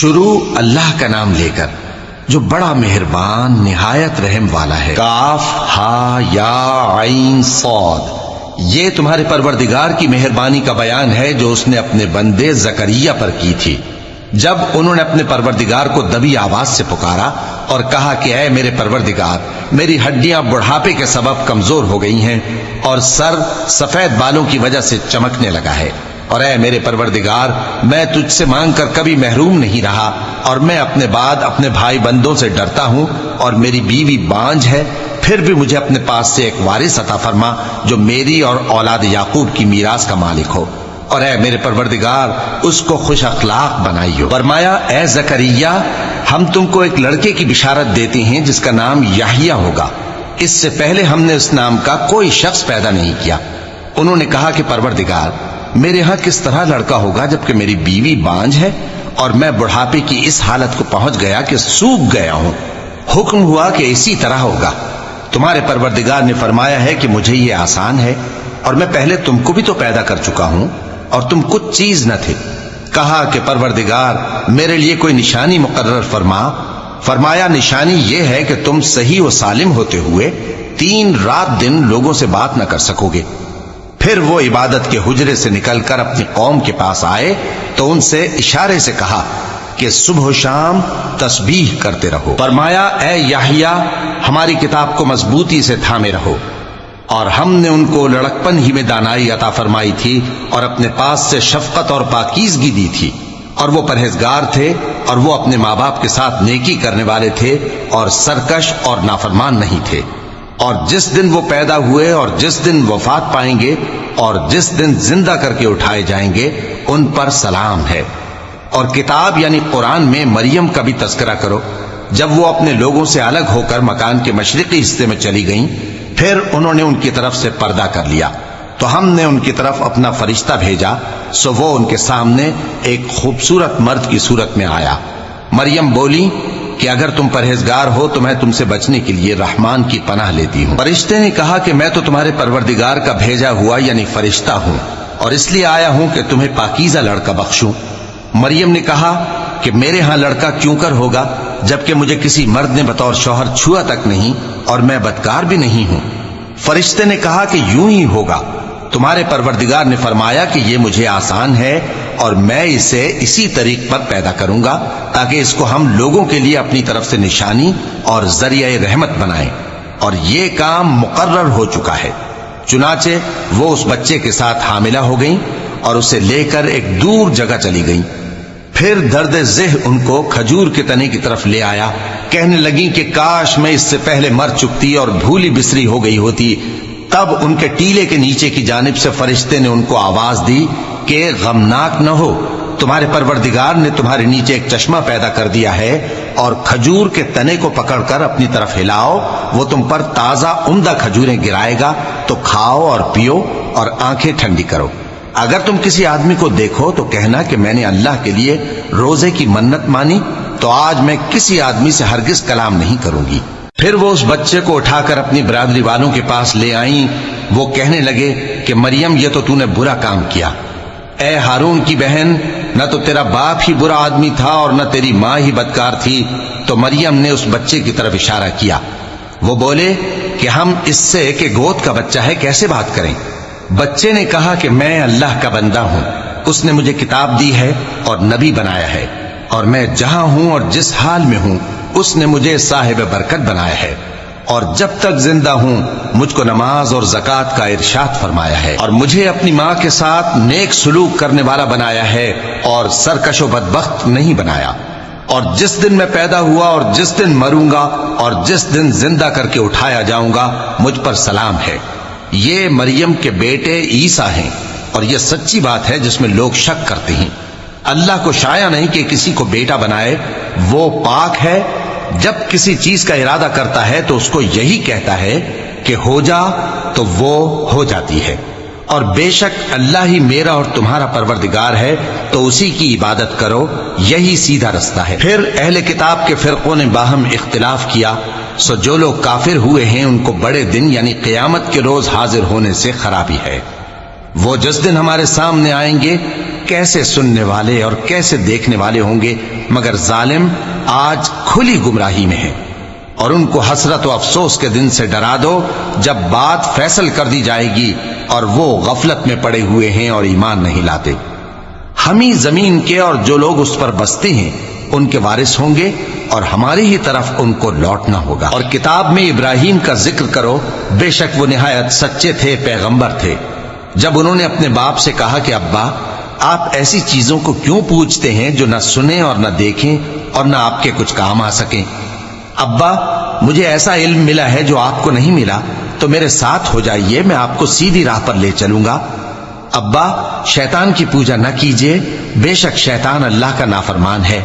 شروع اللہ کا نام لے کر جو بڑا مہربان نہایت رحم والا ہے۔ کاف ہا یا عین صاد، یہ تمہارے پروردگار کی مہربانی کا بیان ہے جو اس نے اپنے بندے زکریا پر کی تھی جب انہوں نے اپنے پروردگار کو دبی آواز سے پکارا اور کہا کہ اے میرے پروردگار، میری ہڈیاں بڑھاپے کے سبب کمزور ہو گئی ہیں اور سر سفید بالوں کی وجہ سے چمکنے لگا ہے، اور اے میرے پروردگار، میں تجھ سے مانگ کر کبھی محروم نہیں رہا، اور میں اپنے بعد اپنے بھائی بندوں سے ڈرتا ہوں، اور میری بیوی بانجھ ہے، پھر بھی مجھے اپنے پاس سے ایک وارث عطا فرما جو میری اور اولاد یعقوب کی میراث کا مالک ہو، اور اے میرے پروردگار، اس کو خوش اخلاق بنائیو۔ فرمایا اے زکریا، ہم تم کو ایک لڑکے کی بشارت دیتے ہیں جس کا نام یحییٰ ہوگا، اس سے پہلے ہم نے اس نام کا کوئی شخص پیدا نہیں کیا۔ انہوں نے کہا کہ پروردگار، میرے ہاں کس طرح لڑکا ہوگا جبکہ میری بیوی بانجھ ہے اور میں بڑھاپے کی اس حالت کو پہنچ گیا کہ سوکھ گیا ہوں؟ حکم ہوا کہ اسی طرح ہوگا۔ تمہارے پروردگار نے فرمایا ہے کہ مجھے یہ آسان ہے، اور میں پہلے تم کو بھی تو پیدا کر چکا ہوں اور تم کچھ چیز نہ تھے۔ کہا کہ پروردگار، میرے لیے کوئی نشانی مقرر فرما۔ فرمایا نشانی یہ ہے کہ تم صحیح و سالم ہوتے ہوئے 3 رات دن لوگوں سے بات نہ کر سکو گے۔ پھر وہ عبادت کے حجرے سے نکل کر اپنی قوم کے پاس آئے تو ان سے اشارے سے کہا کہ صبح و شام تسبیح کرتے رہو۔ فرمایا اے یحییٰ، ہماری کتاب کو مضبوطی سے تھامے رہو، اور ہم نے ان کو لڑکپن ہی میں دانائی عطا فرمائی تھی اور اپنے پاس سے شفقت اور پاکیزگی دی تھی، اور وہ پرہیزگار تھے، اور وہ اپنے ماں باپ کے ساتھ نیکی کرنے والے تھے اور سرکش اور نافرمان نہیں تھے۔ اور جس دن وہ پیدا ہوئے اور جس دن وفات پائیں گے اور جس دن زندہ کر کے اٹھائے جائیں گے ان پر سلام ہے۔ اور کتاب یعنی قرآن میں مریم کا بھی تذکرہ کرو، جب وہ اپنے لوگوں سے الگ ہو کر مکان کے مشرقی حصے میں چلی گئیں، پھر انہوں نے ان کی طرف سے پردہ کر لیا تو ہم نے ان کی طرف اپنا فرشتہ بھیجا، سو وہ ان کے سامنے ایک خوبصورت مرد کی صورت میں آیا۔ مریم بولی کہ اگر تم پرہیزگار ہو تو میں تم سے بچنے کے لیے رحمان کی پناہ لیتی ہوں۔ فرشتے نے کہا کہ میں تو تمہارے پروردگار کا بھیجا ہوا یعنی فرشتہ ہوں، اور اس لیے آیا ہوں کہ تمہیں پاکیزہ لڑکا بخشوں۔ مریم نے کہا کہ میرے ہاں لڑکا کیوں کر ہوگا جبکہ مجھے کسی مرد نے بطور شوہر چھوا تک نہیں اور میں بدکار بھی نہیں ہوں۔ فرشتے نے کہا کہ یوں ہی ہوگا، تمہارے پروردگار نے فرمایا کہ یہ مجھے آسان ہے اور میں اسے اسی طریق پر پیدا کروں گا تاکہ اس کو ہم لوگوں کے لیے اپنی طرف سے نشانی اور ذریعہ رحمت بنائیں، اور یہ کام مقرر ہو چکا ہے۔ چنانچہ وہ اس بچے کے ساتھ حاملہ ہو گئیں اور اسے لے کر ایک دور جگہ چلی گئیں۔ پھر درد ذہ ان کو کھجور کے تنے کی طرف لے آیا، کہنے لگیں کہ کاش میں اس سے پہلے مر چکتی اور بھولی بسری ہو گئی ہوتی۔ تب ان کے ٹیلے کے نیچے کی جانب سے فرشتے نے ان کو آواز دی کہ غمناک نہ ہو، تمہارے پروردگار نے تمہارے نیچے ایک چشمہ پیدا کر دیا ہے، اور کھجور کے تنے کو پکڑ کر اپنی طرف ہلاؤ، وہ تم پر تازہ عمدہ کھجوریں گرائے گا، تو کھاؤ اور پیو اور آنکھیں ٹھنڈی کرو۔ اگر تم کسی آدمی کو دیکھو تو کہنا کہ میں نے اللہ کے لیے روزے کی منت مانی، تو آج میں کسی آدمی سے ہرگز کلام نہیں کروں گی۔ پھر وہ اس بچے کو اٹھا کر اپنی برادری والوں کے پاس لے آئیں۔ وہ کہنے لگے کہ مریم، یہ تو نے برا کام کیا۔ اے ہارون کی بہن، نہ تو تیرا باپ ہی برا آدمی تھا اور نہ تیری ماں ہی بدکار تھی۔ تو مریم نے اس بچے کی طرف اشارہ کیا۔ وہ بولے کہ ہم اس سے کہ گود کا بچہ ہے کیسے بات کریں؟ بچے نے کہا کہ میں اللہ کا بندہ ہوں، اس نے مجھے کتاب دی ہے اور نبی بنایا ہے، اور میں جہاں ہوں اور جس حال میں ہوں اس نے مجھے صاحب برکت بنایا ہے، اور جب تک زندہ ہوں مجھ کو نماز اور زکوٰۃ کا ارشاد فرمایا ہے، اور مجھے اپنی ماں کے ساتھ نیک سلوک کرنے والا بنایا ہے اور سرکش و بدبخت نہیں بنایا، اور جس دن میں پیدا ہوا اور جس دن مروں گا اور جس دن زندہ کر کے اٹھایا جاؤں گا مجھ پر سلام ہے۔ یہ مریم کے بیٹے عیسیٰ ہیں، اور یہ سچی بات ہے جس میں لوگ شک کرتے ہیں۔ اللہ کو شایع نہیں کہ کسی کو بیٹا بنائے، وہ پاک ہے، جب کسی چیز کا ارادہ کرتا ہے تو اس کو یہی کہتا ہے کہ ہو جا تو وہ ہو جاتی ہے، اور بے شک اللہ ہی میرا اور تمہارا پروردگار ہے، تو اسی کی عبادت کرو، یہی سیدھا رستہ ہے۔ پھر اہل کتاب کے فرقوں نے باہم اختلاف کیا، سو جو لوگ کافر ہوئے ہیں ان کو بڑے دن یعنی قیامت کے روز حاضر ہونے سے خرابی ہے۔ وہ جس دن ہمارے سامنے آئیں گے کیسے سننے والے اور کیسے دیکھنے والے ہوں گے، مگر ظالم آج کھلی گمراہی میں ہے۔ اور ان کو حسرت و افسوس کے دن سے ڈرا دو جب بات فیصل کر دی جائے گی اور وہ غفلت میں پڑے ہوئے ہیں اور ایمان نہیں لاتے۔ ہم ہی زمین کے اور جو لوگ اس پر بستے ہیں ان کے وارث ہوں گے اور ہماری ہی طرف ان کو لوٹنا ہوگا۔ اور کتاب میں ابراہیم کا ذکر کرو، بے شک وہ نہایت سچے تھے، پیغمبر تھے۔ جب انہوں نے اپنے باپ سے کہا کہ ابا، آپ ایسی چیزوں کو کیوں پوچھتے ہیں جو نہ سنیں اور نہ دیکھیں اور نہ آپ کے کچھ کام آ سکیں؟ ابا، مجھے ایسا علم ملا ہے جو آپ کو نہیں ملا، تو میرے ساتھ ہو جائیے، میں آپ کو سیدھی راہ پر لے چلوں گا۔ ابا، شیطان کی پوجا نہ کیجیے، بے شک شیطان اللہ کا نافرمان ہے۔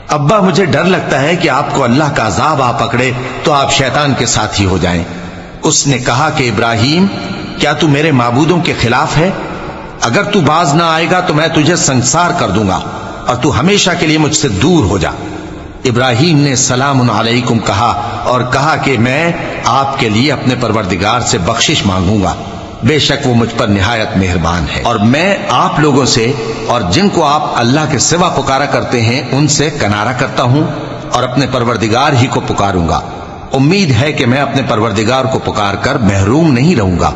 ابا، مجھے ڈر لگتا ہے کہ آپ کو اللہ کا عذاب آ پکڑے تو آپ شیطان کے ساتھی ہو جائیں۔ اس نے کہا کہ ابراہیم، کیا تو میرے معبودوں کے خلاف ہے؟ اگر تو باز نہ آئے گا تو میں تجھے سنسار کر دوں گا اور تو ہمیشہ کے لیے مجھ سے دور ہو جا۔ ابراہیم نے سلام علیکم کہا اور کہا کہ میں آپ کے لیے اپنے پروردگار سے بخشش مانگوں گا، بے شک وہ مجھ پر نہایت مہربان ہے، اور میں آپ لوگوں سے اور جن کو آپ اللہ کے سوا پکارا کرتے ہیں ان سے کنارہ کرتا ہوں اور اپنے پروردگار ہی کو پکاروں گا۔ امید ہے کہ میں اپنے پروردگار کو پکار کر محروم نہیں رہوں گا۔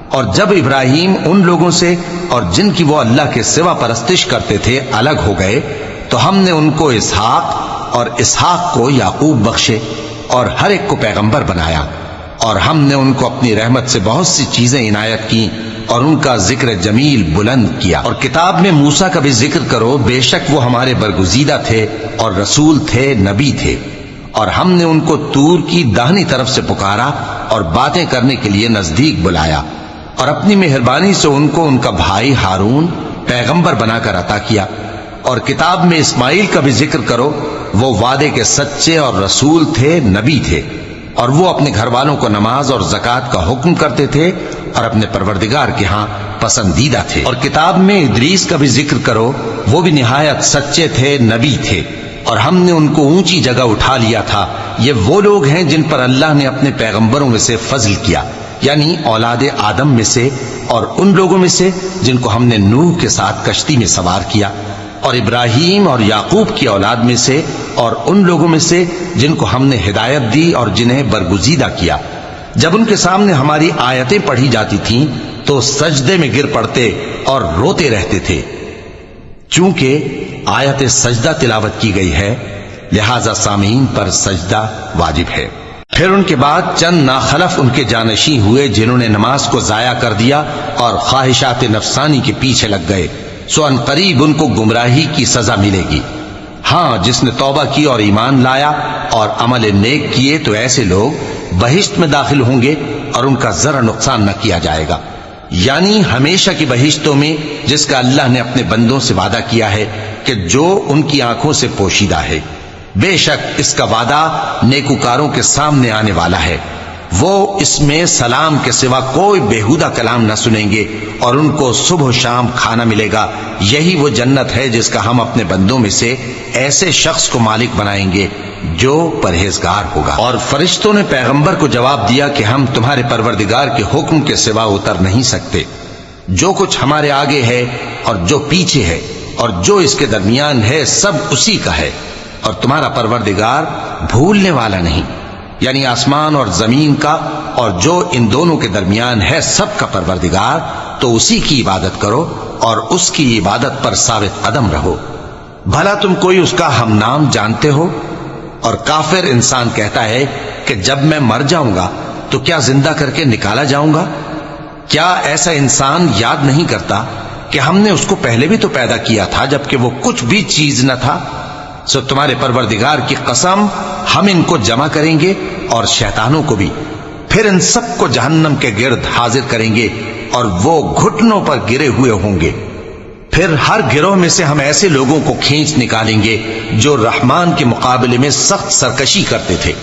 اور جب ابراہیم ان لوگوں سے اور جن کی وہ اللہ کے سوا پرستش کرتے تھے الگ ہو گئے تو ہم نے ان کو اسحاق اور اسحاق کو یعقوب بخشے اور ہر ایک کو پیغمبر بنایا، اور ہم نے ان کو اپنی رحمت سے بہت سی چیزیں عنایت کی اور ان کا ذکر جمیل بلند کیا۔ اور کتاب میں موسیٰ کا بھی ذکر کرو، بے شک وہ ہمارے برگزیدہ تھے اور رسول تھے، نبی تھے، اور ہم نے ان کو طور کی داہنی طرف سے پکارا اور باتیں کرنے کے لیے نزدیک بلایا، اور اپنی مہربانی سے ان کو ان کا بھائی ہارون پیغمبر بنا کر عطا کیا۔ اور کتاب میں اسماعیل کا بھی ذکر کرو، وہ وعدے کے سچے اور رسول تھے، نبی تھے، اور وہ اپنے گھر والوں کو نماز اور زکوٰۃ کا حکم کرتے تھے اور اپنے پروردگار کے ہاں پسندیدہ تھے۔ اور کتاب میں ادریس کا بھی ذکر کرو، وہ بھی نہایت سچے تھے، نبی تھے، اور ہم نے ان کو اونچی جگہ اٹھا لیا تھا۔ یہ وہ لوگ ہیں جن پر اللہ نے اپنے پیغمبروں میں سے فضل کیا، یعنی اولاد آدم میں سے، اور ان لوگوں میں سے جن کو ہم نے نوح کے ساتھ کشتی میں سوار کیا، اور ابراہیم اور یعقوب کی اولاد میں سے، اور ان لوگوں میں سے جن کو ہم نے ہدایت دی اور جنہیں برگزیدہ کیا۔ جب ان کے سامنے ہماری آیتیں پڑھی جاتی تھیں تو سجدے میں گر پڑتے اور روتے رہتے تھے۔ چونکہ آیت سجدہ تلاوت کی گئی ہے لہذا سامعین پر سجدہ واجب ہے۔ پھر ان کے بعد چند ناخلف ان کے جانشین ہوئے جنہوں نے نماز کو ضائع کر دیا اور خواہشات نفسانی کے پیچھے لگ گئے، سو ان قریب ان کو گمراہی کی سزا ملے گی۔ ہاں، جس نے توبہ کی اور ایمان لایا اور عمل نیک کیے تو ایسے لوگ بہشت میں داخل ہوں گے اور ان کا ذرا نقصان نہ کیا جائے گا، یعنی ہمیشہ کی بہشتوں میں جس کا اللہ نے اپنے بندوں سے وعدہ کیا ہے کہ جو ان کی آنکھوں سے پوشیدہ ہے۔ بے شک اس کا وعدہ نیکوکاروں کے سامنے آنے والا ہے، وہ اس میں سلام کے سوا کوئی بیہودہ کلام نہ سنیں گے اور ان کو صبح و شام کھانا ملے گا۔ یہی وہ جنت ہے جس کا ہم اپنے بندوں میں سے ایسے شخص کو مالک بنائیں گے جو پرہیزگار ہوگا۔ اور فرشتوں نے پیغمبر کو جواب دیا کہ ہم تمہارے پروردگار کے حکم کے سوا اتر نہیں سکتے، جو کچھ ہمارے آگے ہے اور جو پیچھے ہے اور جو اس کے درمیان ہے سب اسی کا ہے، اور تمہارا پروردگار بھولنے والا نہیں، یعنی آسمان اور زمین کا اور جو ان دونوں کے درمیان ہے سب کا پروردگار، تو اسی کی عبادت کرو اور اس کی عبادت پر ثابت قدم رہو۔ بھلا تم کوئی اس کا ہم نام جانتے ہو؟ اور کافر انسان کہتا ہے کہ جب میں مر جاؤں گا تو کیا زندہ کر کے نکالا جاؤں گا؟ کیا ایسا انسان یاد نہیں کرتا کہ ہم نے اس کو پہلے بھی تو پیدا کیا تھا جبکہ وہ کچھ بھی چیز نہ تھا؟ سو تمہارے پروردگار کی قسم ہم ان کو جمع کریں گے اور شیطانوں کو بھی، پھر ان سب کو جہنم کے گرد حاضر کریں گے اور وہ گھٹنوں پر گرے ہوئے ہوں گے۔ پھر ہر گروہ میں سے ہم ایسے لوگوں کو کھینچ نکالیں گے جو رحمان کے مقابلے میں سخت سرکشی کرتے تھے،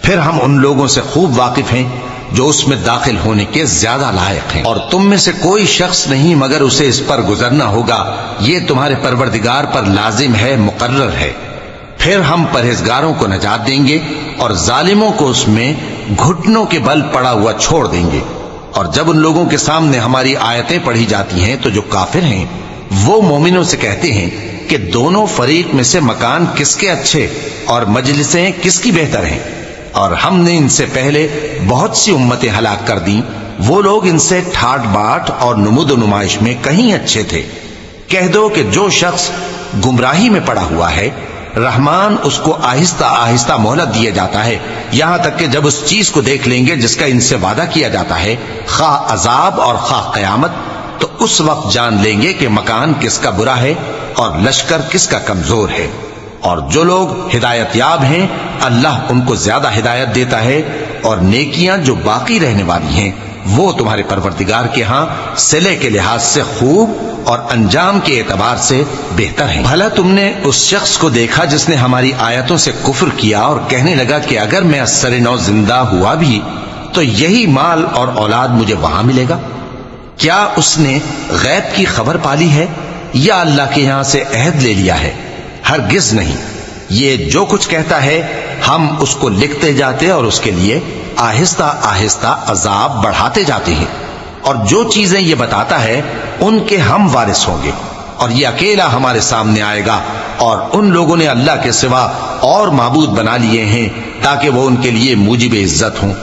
پھر ہم ان لوگوں سے خوب واقف ہیں جو اس میں داخل ہونے کے زیادہ لائق ہیں، اور تم میں سے کوئی شخص نہیں مگر اسے اس پر گزرنا ہوگا، یہ تمہارے پروردگار پر لازم ہے، مقرر ہے۔ پھر ہم پرہیزگاروں کو نجات دیں گے اور ظالموں کو اس میں گھٹنوں کے بل پڑا ہوا چھوڑ دیں گے، اور جب ان لوگوں کے سامنے ہماری آیتیں پڑھی جاتی ہیں تو جو کافر ہیں وہ مومنوں سے کہتے ہیں کہ دونوں فریق میں سے مکان کس کے اچھے اور مجلسیں کس کی بہتر ہیں، اور ہم نے ان سے پہلے بہت سی امتیں ہلاک کر دیں، وہ لوگ ان سے ٹھاٹ باٹ اور نمود و نمائش میں کہیں اچھے تھے۔ کہہ دو کہ جو شخص گمراہی میں پڑا ہوا ہے، رحمان اس کو آہستہ آہستہ مہلت دیا جاتا ہے، یہاں تک کہ جب اس چیز کو دیکھ لیں گے جس کا ان سے وعدہ کیا جاتا ہے، خواہ عذاب اور خواہ قیامت، تو اس وقت جان لیں گے کہ مکان کس کا برا ہے اور لشکر کس کا کمزور ہے۔ اور جو لوگ ہدایت یاب ہیں اللہ ان کو زیادہ ہدایت دیتا ہے، اور نیکیاں جو باقی رہنے والی ہیں وہ تمہارے پروردگار کے ہاں صلے کے لحاظ سے خوب اور انجام کے اعتبار سے بہتر ہیں۔ بھلا تم نے اس شخص کو دیکھا جس نے ہماری آیتوں سے کفر کیا اور کہنے لگا کہ اگر میں اثر نو زندہ ہوا بھی تو یہی مال اور اولاد مجھے وہاں ملے گا؟ کیا اس نے غیب کی خبر پالی ہے یا اللہ کے یہاں سے عہد لے لیا ہے؟ ہرگز نہیں، یہ جو کچھ کہتا ہے ہم اس کو لکھتے جاتے اور اس کے لیے آہستہ آہستہ عذاب بڑھاتے جاتے ہیں، اور جو چیزیں یہ بتاتا ہے ان کے ہم وارث ہوں گے، اور یہ اکیلا ہمارے سامنے آئے گا، اور ان لوگوں نے اللہ کے سوا اور معبود بنا لیے ہیں تاکہ وہ ان کے لیے موجب عزت ہوں۔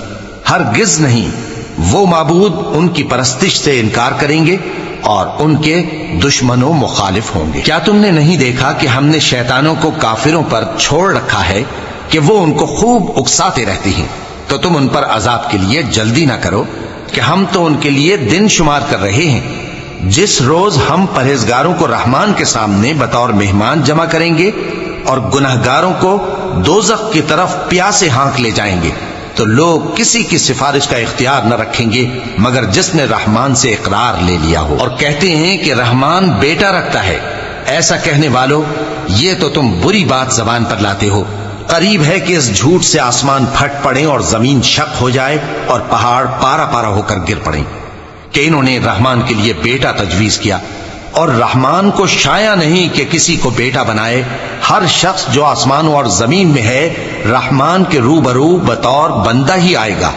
ہرگز نہیں، وہ معبود ان کی پرستش سے انکار کریں گے اور ان کے دشمنوں مخالف ہوں گے۔ کیا تم نے نہیں دیکھا کہ ہم نے شیطانوں کو کافروں پر چھوڑ رکھا ہے کہ وہ ان کو خوب اکساتے رہتے ہیں؟ تو تم ان پر عذاب کے لیے جلدی نہ کرو کہ ہم تو ان کے لیے دن شمار کر رہے ہیں، جس روز ہم پرہیزگاروں کو رحمان کے سامنے بطور مہمان جمع کریں گے اور گناہگاروں کو دوزخ کی طرف پیاسے ہانک لے جائیں گے، تو لوگ کسی کی سفارش کا اختیار نہ رکھیں گے مگر جس نے رحمان سے اقرار لے لیا ہو، اور کہتے ہیں کہ رحمان بیٹا رکھتا ہے۔ ایسا کہنے والوں، یہ تو تم بری بات زبان پر لاتے ہو۔ قریب ہے کہ اس جھوٹ سے آسمان پھٹ پڑیں اور زمین شق ہو جائے اور پہاڑ پارا پارا ہو کر گر پڑیں کہ انہوں نے رحمان کے لیے بیٹا تجویز کیا، اور رحمان کو شایع نہیں کہ کسی کو بیٹا بنائے۔ ہر شخص جو آسمانوں اور زمین میں ہے رحمان کے روبرو بطور بندہ ہی آئے گا۔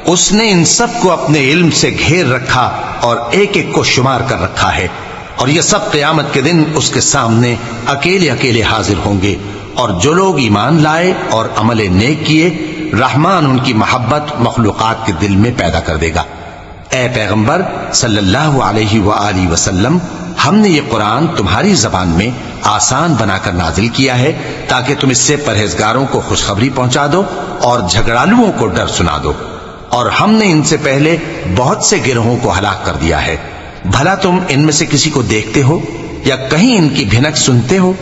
اس نے ان سب کو اپنے علم سے گھیر رکھا اور ایک ایک کو شمار کر رکھا ہے، اور یہ سب قیامت کے دن اس کے سامنے اکیلے اکیلے حاضر ہوں گے۔ اور جو لوگ ایمان لائے اور عمل نیک کیے، رحمان ان کی محبت مخلوقات کے دل میں پیدا کر دے گا۔ اے پیغمبر صلی اللہ علیہ وآلہ وسلم، ہم نے یہ قرآن تمہاری زبان میں آسان بنا کر نازل کیا ہے تاکہ تم اس سے پرہیزگاروں کو خوشخبری پہنچا دو اور جھگڑالوؤں کو ڈر سنا دو، اور ہم نے ان سے پہلے بہت سے گروہوں کو ہلاک کر دیا ہے۔ بھلا تم ان میں سے کسی کو دیکھتے ہو یا کہیں ان کی بھنک سنتے ہو؟